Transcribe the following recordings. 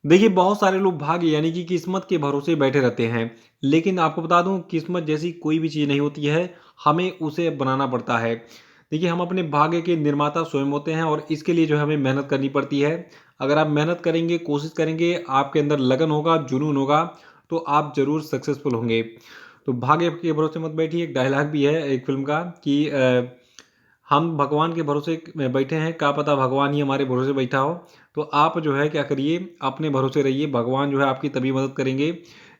देखिए, बहुत सारे लोग भाग्य यानी कि किस्मत के भरोसे बैठे रहते हैं। लेकिन आपको बता दूँ, किस्मत जैसी कोई भी चीज़ नहीं होती है, हमें उसे बनाना पड़ता है। देखिए, हम अपने भाग्य के निर्माता स्वयं होते हैं और इसके लिए जो है हमें मेहनत करनी पड़ती है। अगर आप मेहनत करेंगे, कोशिश करेंगे, आपके अंदर लगन होगा, जुनून होगा, तो आप ज़रूर सक्सेसफुल होंगे। तो भाग्य के भरोसे मत बैठिए, एक डायलॉग भी है एक फ़िल्म का कि हम भगवान के भरोसे में बैठे हैं, क्या पता भगवान ही हमारे भरोसे बैठा हो। तो आप जो है क्या करिए, अपने भरोसे रहिए, भगवान जो है आपकी तभी मदद करेंगे,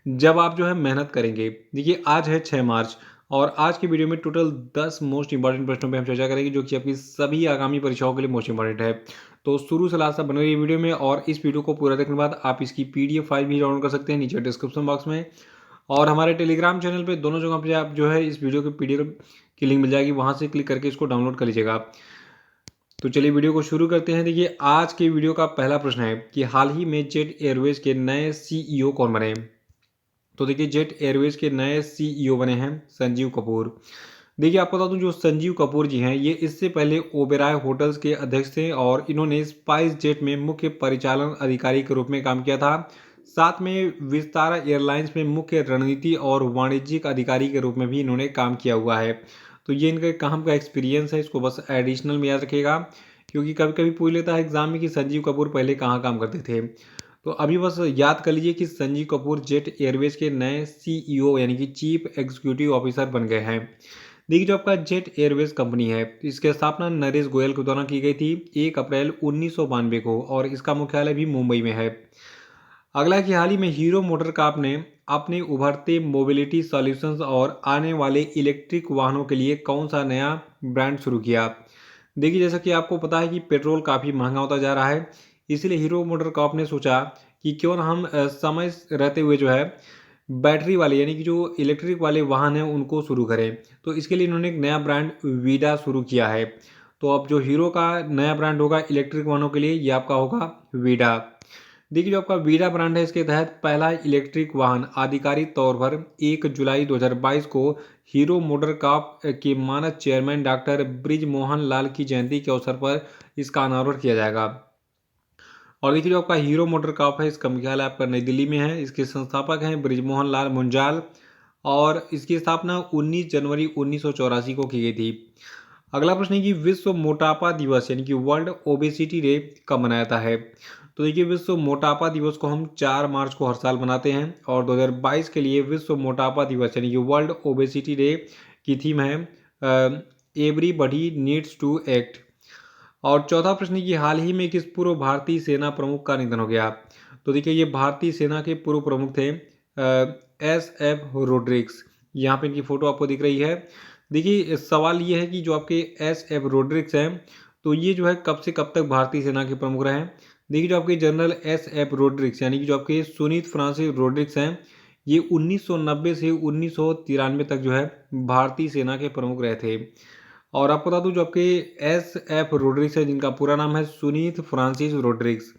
जब आप जो है मेहनत करेंगे। देखिए, आज है 6 मार्च और आज की वीडियो में टोटल 10 मोस्ट इंपॉर्टेंट प्रश्नों पे हम चर्चा करेंगे, जो कि आपकी सभी आगामी परीक्षाओं के लिए मोस्ट इंपॉर्टेंट है। तो शुरू से लास्ट तक बने रहिए वीडियो में और इस वीडियो को पूरा देखने के बाद आप इसकी पीडीएफ फाइल भी डाउनलोड कर सकते हैं नीचे डिस्क्रिप्शन बॉक्स में। और हमारे टेलीग्राम चैनल पे दोनों जगह पे आप जो है इस वीडियो के पीडीएफ की लिंक मिल जाएगी, वहाँ से क्लिक करके इसको डाउनलोड कर लीजिएगा। तो चलिए वीडियो को शुरू करते हैं। देखिए, आज के वीडियो का पहला प्रश्न है कि हाल ही में जेट एयरवेज के नए सीईओ कौन बने। तो देखिए, जेट एयरवेज के नए सीईओ बने हैं संजीव कपूर। देखिए, आपको बता दूं, जो संजीव कपूर जी हैं, ये इससे पहले ओबेराय होटल्स के अध्यक्ष थे और इन्होंने स्पाइस जेट में मुख्य परिचालन अधिकारी के रूप में काम किया था। साथ में विस्तारा एयरलाइंस में मुख्य रणनीति और वाणिज्यिक अधिकारी के रूप में भी इन्होंने काम किया हुआ है। तो ये इनका काम का एक्सपीरियंस है, इसको बस एडिशनल में याद रखिएगा, क्योंकि कभी कभी पूछ लेता है एग्जाम में कि संजीव कपूर पहले कहाँ काम करते थे। तो अभी बस याद कर लीजिए कि संजीव कपूर जेट एयरवेज के नए सीईओ यानी कि चीफ एग्जीक्यूटिव ऑफिसर बन गए हैं। देखिए, जो आपका जेट एयरवेज कंपनी है, इसकी स्थापना नरेश गोयल के द्वारा की गई थी 1 अप्रैल 1992 को और इसका मुख्यालय भी मुंबई में है। अगला कि हाल ही में हीरो मोटरकॉर्प ने अपने उभरते मोबिलिटी सॉल्यूशंस और आने वाले इलेक्ट्रिक वाहनों के लिए कौन सा नया ब्रांड शुरू किया। देखिए, जैसा कि आपको पता है कि पेट्रोल काफ़ी महंगा होता जा रहा है, इसलिए हीरो मोटरकॉर्प ने सोचा कि क्यों ना हम समय रहते हुए जो है बैटरी वाले यानी कि जो इलेक्ट्रिक वाले वाहन हैं उनको शुरू करें। तो इसके लिए इन्होंने एक नया ब्रांड वीडा शुरू किया है। तो अब जो हीरो का नया ब्रांड होगा इलेक्ट्रिक वाहनों के लिए, ये आपका होगा वीडा। देखिए, जो आपका वीडा ब्रांड है, इसके तहत पहला इलेक्ट्रिक वाहन आधिकारिक तौर पर 1 जुलाई 2022 को हीरो मोटरकॉर्प के मानद chairman doctor bridge Mohan Lal की जयंती के अवसर पर इसका अनावरण किया जाएगा। और देखिए, जो आपका हीरो मोटरकॉर्प है, इसका मुख्यालय आपका नई दिल्ली में है। इसके संस्थापक हैं ब्रिजमोहन लाल मुंजाल और इसकी स्थापना 19 जनवरी 1984 को की गई थी। अगला प्रश्न है कि विश्व मोटापा दिवस यानी कि वर्ल्ड ओबेसिटी डे कब मनाया जाता है। तो देखिए, विश्व मोटापा दिवस को हम 4 मार्च को हर साल मनाते हैं और 2022 के लिए विश्व मोटापा दिवस यानी कि वर्ल्ड ओबेसिटी डे की थीम है एवरीबॉडी नीड्स टू एक्ट। और चौथा प्रश्न है कि हाल ही में किस पूर्व भारतीय सेना प्रमुख का निधन हो गया। तो देखिए, ये भारतीय सेना के पूर्व प्रमुख थे एस एफ रोड्रिक्स। यहाँ पे इनकी फोटो आपको दिख रही है। देखिए, सवाल ये है कि जो आपके एस एफ रोड्रिक्स हैं, तो ये जो है कब से कब तक भारतीय सेना के प्रमुख रहे हैं। देखिए, जो आपके जनरल एस एफ रोड्रिक्स यानी कि जो आपके सुनीत फ्रांसिस रोड्रिक्स हैं, ये 1990 से 1993 तक जो है भारतीय सेना के प्रमुख रहे थे। और आपको बता दूं, जो आपके एस एफ रोड्रिक्स है, जिनका पूरा नाम है सुनीत फ्रांसिस रोड्रिक्स,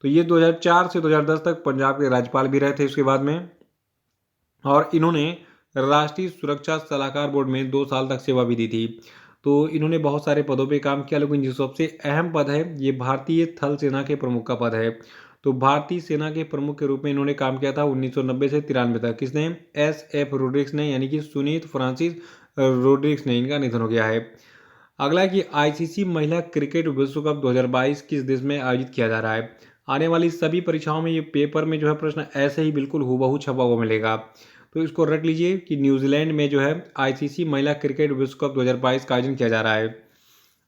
तो ये 2004 से 2010 तक पंजाब के राज्यपाल भी रहे थे इसके बाद में। और इन्होंने राष्ट्रीय सुरक्षा सलाहकार बोर्ड में 2 साल तक सेवा भी दी थी। तो इन्होंने बहुत सारे पदों पे काम किया, लेकिन जो सबसे अहम पद है ये भारतीय थल सेना के प्रमुख का पद है। तो भारतीय सेना के प्रमुख के रूप में इन्होंने काम किया था 1990 से 93 तक। किसने? एस एफ रोड्रिक्स ने, यानी कि सुनीत फ्रांसिस रोड्रिक्स ने। इनका निधन हो गया है। अगला है कि आईसीसी महिला क्रिकेट विश्व कप 2022 किस देश में आयोजित किया जा रहा है। आने वाली सभी परीक्षाओं में ये पेपर में जो है प्रश्न ऐसे ही बिल्कुल हूबहू छपा हुआ मिलेगा। तो इसको रख लीजिए कि न्यूजीलैंड में जो है आईसीसी महिला क्रिकेट विश्व कप 2022 का आयोजन किया जा रहा है।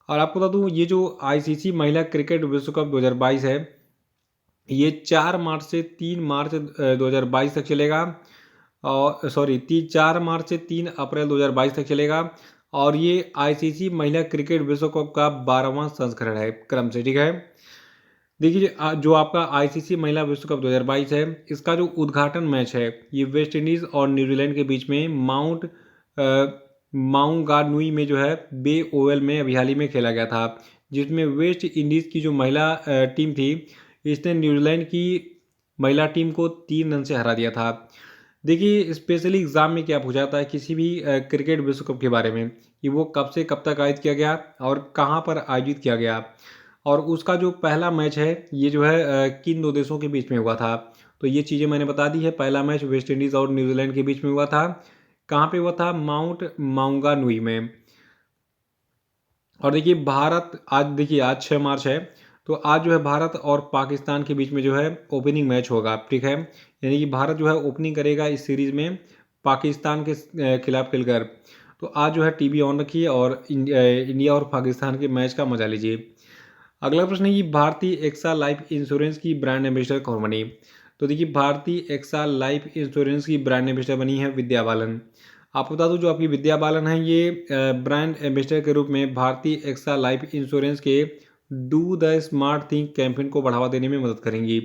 और आपको बता दूं, ये जो आईसीसी महिला क्रिकेट विश्व कप 2022 है, ये 4 मार्च से 3 मार्च 2022 तक चलेगा। और सॉरी, 4 मार्च से 3 अप्रैल 2022 तक चलेगा। और ये आईसीसी महिला क्रिकेट विश्व कप का 12वां संस्करण है क्रम से, ठीक है। देखिए, जो आपका आईसीसी महिला विश्व कप 2022 है, इसका जो उद्घाटन मैच है, ये वेस्ट इंडीज़ और न्यूजीलैंड के बीच में माउंगानुई में जो है बे ओवल में अभी हाल ही में खेला गया था, जिसमें वेस्ट इंडीज़ की जो महिला टीम थी, इसने न्यूजीलैंड की महिला टीम को 3 रन से हरा दिया था। देखिए, स्पेशली एग्जाम में क्या पूछा जाता है किसी भी क्रिकेट विश्व कप के बारे में, कि वो कब से कब तक आयोजित किया गया और कहाँ पर आयोजित किया गया। और उसका जो पहला मैच है ये जो है किन दो देशों के बीच में हुआ था। तो ये चीज़ें मैंने बता दी है। पहला मैच वेस्ट इंडीज़ और न्यूजीलैंड के बीच में हुआ था। कहाँ पे हुआ था? माउंट माउंगानुई में। और देखिए आज 6 मार्च है, तो आज जो है भारत और पाकिस्तान के बीच में जो है ओपनिंग मैच होगा, ठीक है। यानी कि भारत जो है ओपनिंग करेगा इस सीरीज में पाकिस्तान के खिलाफ खेलकर। तो आज जो है टीवी ऑन रखिए और इंडिया और पाकिस्तान के मैच का मजा लीजिए। अगला प्रश्न है कि भारतीय एक्सा लाइफ इंश्योरेंस की ब्रांड एम्बेसडर कौन बनी? तो देखिए भारतीय एक्सा लाइफ इंश्योरेंस की ब्रांड एम्बेसडर बनी है विद्या बालन। आपको बता दूं जो आपकी विद्या बालन है ये ब्रांड एम्बेसडर के रूप में भारतीय एक्सा लाइफ इंश्योरेंस के do the smart thing campaign को बढ़ावा देने में मदद करेंगी।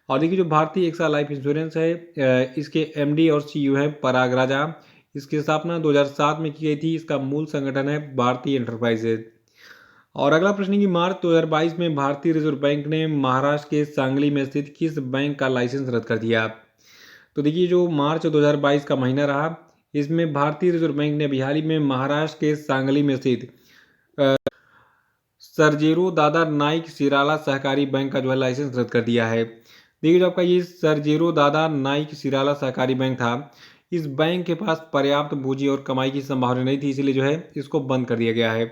और देखिए जो भारतीय एक्सा लाइफ इंश्योरेंस है इसके एमडी और सीईओ है पराग राजा। इसकी स्थापना 2007 में की गई थी। इसका मूल संगठन है भारतीय एंटरप्राइजेज। और अगला प्रश्न है कि मार्च 2022 में भारतीय रिजर्व बैंक ने महाराष्ट्र के सांगली में स्थित किस बैंक का लाइसेंस रद्द कर दिया? तो देखिए जो मार्च 2022 का महीना रहा, इसमें भारतीय रिजर्व बैंक ने अभी हाल ही में महाराष्ट्र के सांगली में स्थित सरजेरो दादा नाइक सिराला सहकारी बैंक का जो है लाइसेंस रद्द कर दिया है। देखिए जो आपका ये सरजेरो दादा नाइक सिराला सहकारी बैंक था, इस बैंक के पास पर्याप्त पूंजी और कमाई की संभावना नहीं थी, इसलिए जो है इसको बंद कर दिया गया है।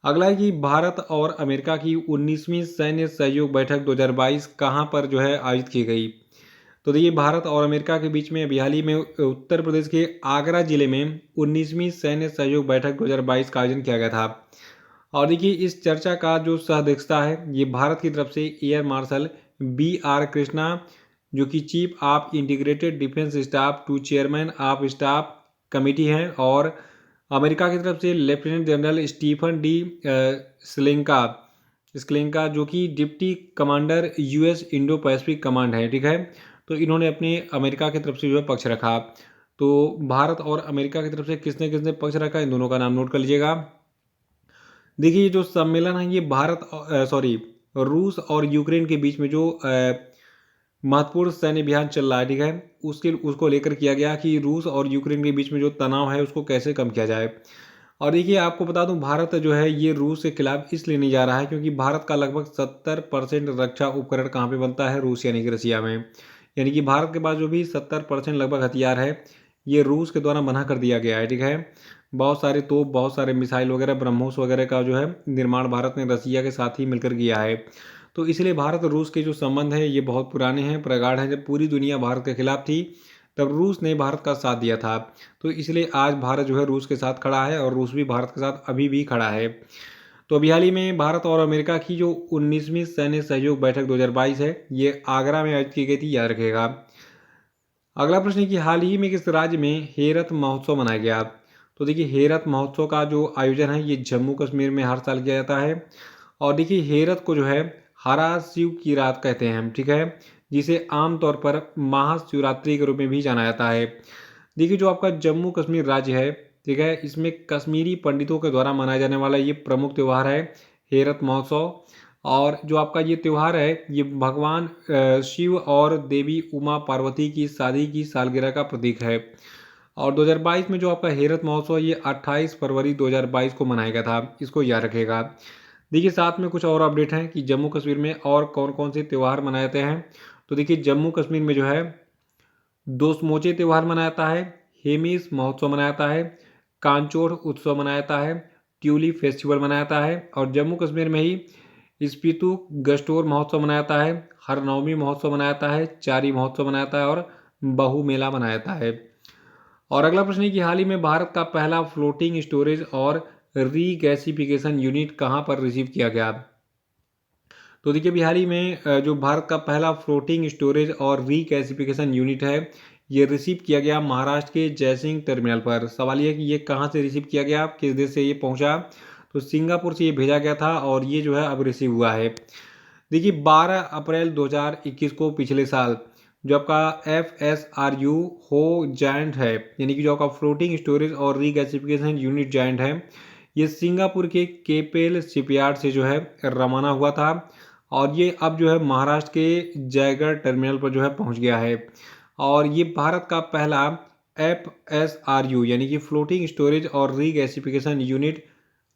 अगला है कि भारत और अमेरिका की 19वीं सैन्य सहयोग बैठक 2022 कहाँ पर जो है आयोजित की गई? तो देखिए भारत और अमेरिका के बीच में अभी हाल ही में उत्तर प्रदेश के आगरा जिले में 19वीं सैन्य सहयोग बैठक 2022 का आयोजन किया गया था। और देखिए इस चर्चा का जो सह अध्यक्षता है ये भारत की तरफ से एयर मार्शल BR कृष्णा, जो कि chief of integrated defence staff to chairman of staff committee हैं। और अमेरिका की तरफ से lieutenant general Stephen D Sklenka Sklenka, जो कि deputy commander US Indo Pacific command है, ठीक है। तो इन्होंने अपने अमेरिका की तरफ से जो है पक्ष रखा। तो भारत और अमेरिका की तरफ से किसने किसने पक्ष रखा, इन दोनों का नाम नोट कर लीजिएगा। देखिए ये जो सम्मेलन है ये रूस और यूक्रेन के बीच में जो महत्वपूर्ण सैन्य अभियान चल रहा है, ठीक है, उसको लेकर किया गया कि रूस और यूक्रेन के बीच में जो तनाव है उसको कैसे कम किया जाए। और देखिए आपको बता दूं भारत जो है ये रूस के खिलाफ इसलिए नहीं जा रहा है क्योंकि भारत का लगभग 70% रक्षा उपकरण कहाँ पे बनता है? रूस यानी कि रसिया में। यानी कि भारत के पास जो भी 70% लगभग हथियार है ये रूस के द्वारा मना कर दिया गया है, ठीक है। बहुत सारे तोप, बहुत सारे मिसाइल वगैरह, ब्रह्मोस वगैरह का जो है निर्माण भारत ने रसिया के साथ ही मिलकर किया है। तो इसलिए भारत और रूस के जो संबंध है ये बहुत पुराने हैं, प्रगाढ़ हैं। जब पूरी दुनिया भारत के खिलाफ थी तब रूस ने भारत का साथ दिया था। तो इसलिए आज भारत जो है रूस के साथ खड़ा है और रूस भी भारत के साथ अभी भी खड़ा है। तो अभी हाल ही में भारत और अमेरिका की जो 19वीं सैन्य सहयोग बैठक 2022 है ये आगरा में आयोजित की गई थी, याद रखिएगा। अगला प्रश्न है कि हाल ही में किस राज्य में हेरत महोत्सव मनाया गया? तो देखिए हेरत महोत्सव का जो आयोजन है ये जम्मू कश्मीर में हर साल किया जाता है। और देखिए हेरत को जो है हरा शिव की रात कहते हैं, ठीक है, जिसे आमतौर पर महाशिवरात्रि के रूप में भी जाना जाता है। देखिए जो आपका जम्मू कश्मीर राज्य है, ठीक है, इसमें कश्मीरी पंडितों के द्वारा मनाया जाने वाला ये प्रमुख त्यौहार है हेरत महोत्सव। और जो आपका ये त्यौहार है ये भगवान शिव और देवी उमा पार्वती की शादी की सालगिरह का प्रतीक है। और 2022 में जो आपका हेरत महोत्सव ये 28 फरवरी 2022 को मनाया गया था, इसको याद रखेगा। देखिए साथ में कुछ और अपडेट हैं कि जम्मू कश्मीर में और कौन कौन से त्यौहार मनाए जाते हैं। तो देखिए जम्मू कश्मीर में जो है दोस्मोचे त्यौहार मनाया जाता है, हेमिस महोत्सव मनाया जाता है, कांचोड़ उत्सव मनाया जाता है, ट्यूलिप फेस्टिवल मनाया जाता है। और जम्मू कश्मीर में ही स्पीतु गस्टोर महोत्सव मनाया जाता है, हरनवमी महोत्सव मनाया जाता है, चारी महोत्सव मनाया जाता है और बहु मेला मनाया जाता है। और अगला प्रश्न है कि हाल ही में भारत का पहला फ्लोटिंग स्टोरेज और रीगैसिफिकेशन यूनिट कहाँ पर रिसीव किया गया? तो देखिए अभी हाल ही में जो भारत का पहला फ्लोटिंग स्टोरेज और रीगैसिफिकेशन यूनिट है ये रिसीव किया गया महाराष्ट्र के जयसिंह टर्मिनल पर। सवाल ये है कि ये कहाँ से रिसीव किया गया, किस देश से ये पहुंचा? तो सिंगापुर से ये भेजा गया था और ये जो है अब रिसीव हुआ है। देखिए 12 अप्रैल 2021 को पिछले साल जो आपका FSRU हो जायंट है, यानी कि जो आपका फ्लोटिंग स्टोरेज और रीगैसिफिकेशन यूनिट जायंट है, ये सिंगापुर के केपेल शिपयार्ड से जो है रवाना हुआ था। और ये अब जो है महाराष्ट्र के जयगढ़ टर्मिनल पर जो है पहुंच गया है। और ये भारत का पहला FSRU यानी कि फ्लोटिंग स्टोरेज और रीगैसिफिकेशन यूनिट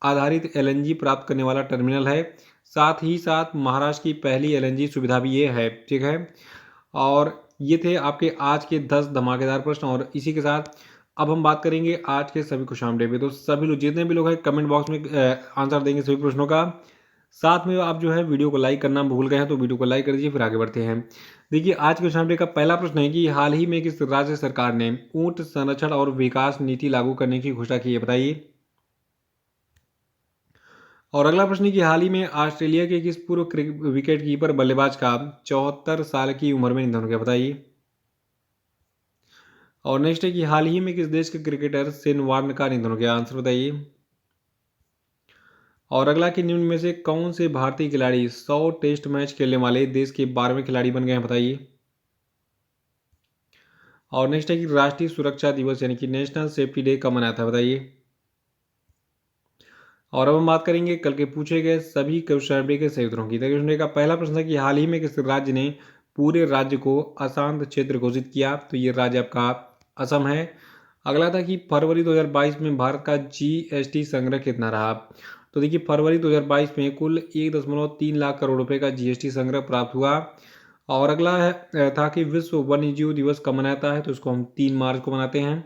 आधारित LNG प्राप्त करने वाला टर्मिनल है। साथ ही साथ महाराष्ट्र की पहली एलएनजी सुविधा भी ये है, ठीक है। और ये थे आपके आज के 10 धमाकेदार प्रश्न, और इसी के साथ अब हम बात करेंगे आज के सभी क्वेश्चन पे। तो सभी लोग, जितने भी लोग हैं, कमेंट बॉक्स में आंसर देंगे सभी प्रश्नों का। साथ में आप जो है वीडियो को लाइक करना भूल गए हैं तो वीडियो को लाइक कर दीजिए, फिर आगे बढ़ते हैं। देखिए आज के क्वेश्चन का पहला प्रश्न है कि हाल ही में किस राज्य सरकार ने ऊंट संरक्षण और विकास नीति लागू करने की घोषणा की है, बताइए। और अगला प्रश्न है कि हाल ही में ऑस्ट्रेलिया के किस पूर्व विकेट कीपर बल्लेबाज का 74 साल की उम्र में निधन हो गया, बताइए। और नेक्स्ट है कि हाल ही में किस देश के क्रिकेटर शेन वार्न का निधन हो गया, आंसर बताइए। और अगला कि निम्न में से कौन से भारतीय खिलाड़ी 100 टेस्ट मैच खेलने वाले देश के 12वें खिलाड़ी बन गए हैं, बताइए। और नेक्स्ट है कि राष्ट्रीय सुरक्षा दिवस यानी कि नेशनल सेफ्टी डे कब मनाया था, बताइए। और अब हम बात करेंगे कल के पूछे गए सभी क्वेश्चन के सही उत्तरों की। क्वेश्चन का पहला प्रश्न है कि हाल ही में किस राज्य ने पूरे राज्य को अशांत क्षेत्र घोषित किया, तो ये राज्य आपका असम है। अगला था कि फरवरी 2022 में भारत का जीएसटी संग्रह कितना रहा, तो देखिए फरवरी 2022 में कुल 1.3 लाख करोड़ रुपए का जीएसटी संग्रह प्राप्त हुआ। और अगला था कि विश्व वन्यजीव दिवस कब मनाता है, तो इसको हम 3 मार्च को मनाते हैं।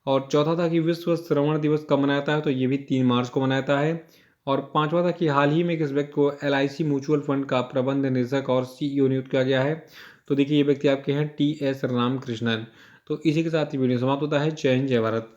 और चौथा था कि विश्व श्रवण दिवस कब मनाता है, तो ये भी 3 मार्च को मनाता है। और पांचवा था कि हाल ही में किस व्यक्ति को एलआईसी म्यूचुअल फंड का प्रबंध निदेशक और सीईओ नियुक्त किया गया है, तो देखिए ये व्यक्ति आपके हैं टी एस रामकृष्णन। तो इसी के साथ ही वीडियो समाप्त होता है। जय हिंद, जय भारत।